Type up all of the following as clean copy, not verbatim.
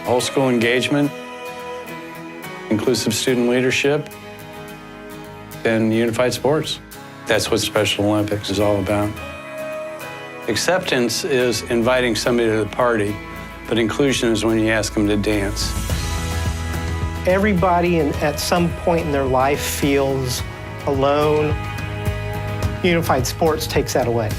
whole school engagement, inclusive student leadership, and unified sports. That's what Special Olympics is all about. Acceptance is inviting somebody to the party, but inclusion is when you ask them to dance. Everybody at some point in their life feels alone. Unified sports takes that away.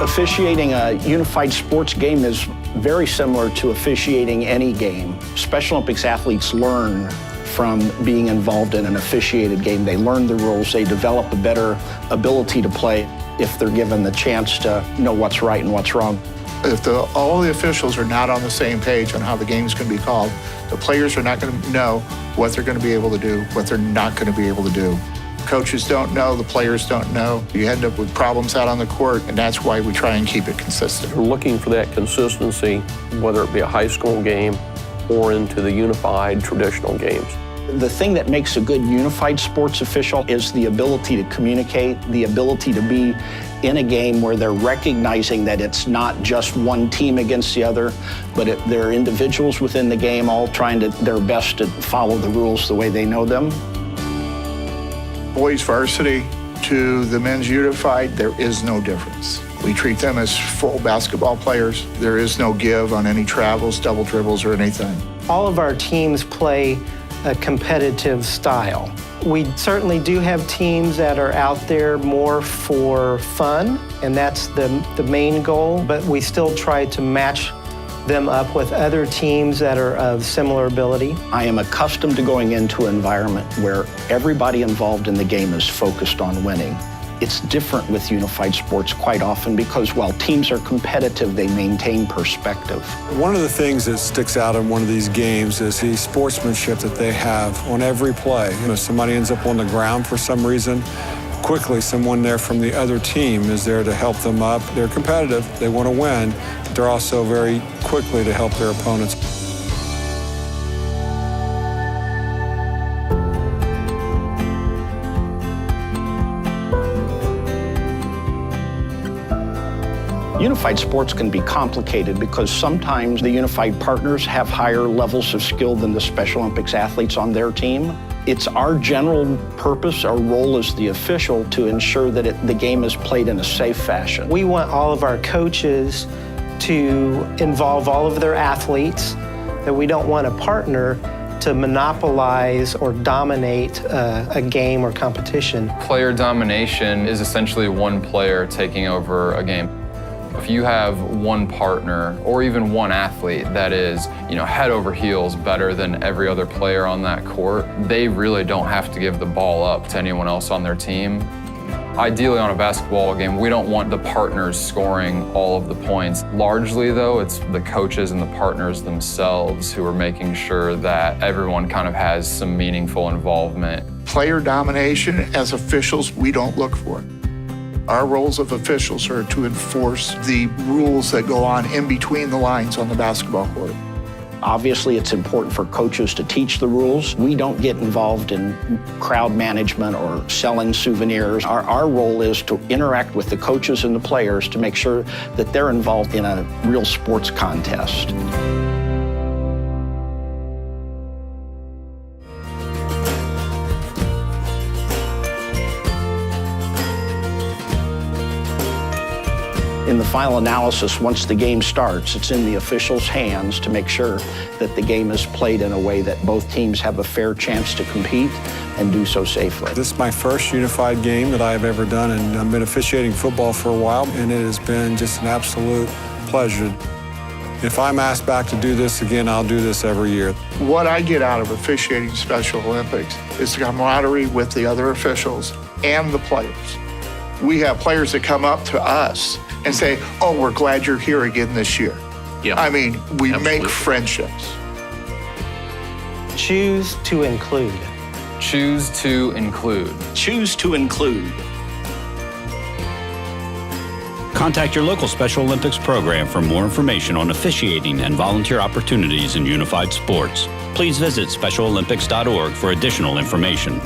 Officiating a unified sports game is very similar to officiating any game. Special Olympics athletes learn from being involved in an officiated game. They learn the rules, they develop a better ability to play if they're given the chance to know what's right and what's wrong. If all the officials are not on the same page on how the game's going to be called, the players are not going to know what they're going to be able to do, what they're not going to be able to do. Coaches don't know, the players don't know. You end up with problems out on the court, and that's why we try and keep it consistent. We're looking for that consistency, whether it be a high school game or into the unified traditional games. The thing that makes a good unified sports official is the ability to communicate, the ability to be in a game where they're recognizing that it's not just one team against the other, but they're individuals within the game all trying their best to follow the rules the way they know them. Boys varsity to the men's unified, there is no difference. We treat them as full basketball players. There is no give on any travels, double dribbles, or anything. All of our teams play a competitive style. We certainly do have teams that are out there more for fun, and that's the main goal, but we still try to match them up with other teams that are of similar ability. I am accustomed to going into an environment where everybody involved in the game is focused on winning. It's different with unified sports quite often because while teams are competitive, they maintain perspective. One of the things that sticks out in one of these games is the sportsmanship that they have on every play. If somebody ends up on the ground for some reason, quickly someone there from the other team is there to help them up. They're competitive, they want to win, but they're also very quickly to help their opponents. Unified sports can be complicated because sometimes the unified partners have higher levels of skill than the Special Olympics athletes on their team. It's our general purpose, our role as the official, to ensure that the game is played in a safe fashion. We want all of our coaches to involve all of their athletes, that we don't want a partner to monopolize or dominate a game or competition. Player domination is essentially one player taking over a game. If you have one partner or even one athlete that is, head over heels better than every other player on that court, they really don't have to give the ball up to anyone else on their team. Ideally on a basketball game, we don't want the partners scoring all of the points. Largely though, it's the coaches and the partners themselves who are making sure that everyone kind of has some meaningful involvement. Player domination, as officials, we don't look for it. Our roles of officials are to enforce the rules that go on in between the lines on the basketball court. Obviously, it's important for coaches to teach the rules. We don't get involved in crowd management or selling souvenirs. Our role is to interact with the coaches and the players to make sure that they're involved in a real sports contest. In the final analysis, once the game starts, it's in the officials' hands to make sure that the game is played in a way that both teams have a fair chance to compete and do so safely. This is my first unified game that I've ever done, and I've been officiating football for a while, and it has been just an absolute pleasure. If I'm asked back to do this again, I'll do this every year. What I get out of officiating Special Olympics is the camaraderie with the other officials and the players. We have players that come up to us and say, oh, we're glad you're here again this year. Yeah. I mean, we Absolutely. make friendships. Choose to include. Choose to include. Choose to include. Contact your local Special Olympics program for more information on officiating and volunteer opportunities in unified sports. Please visit SpecialOlympics.org for additional information.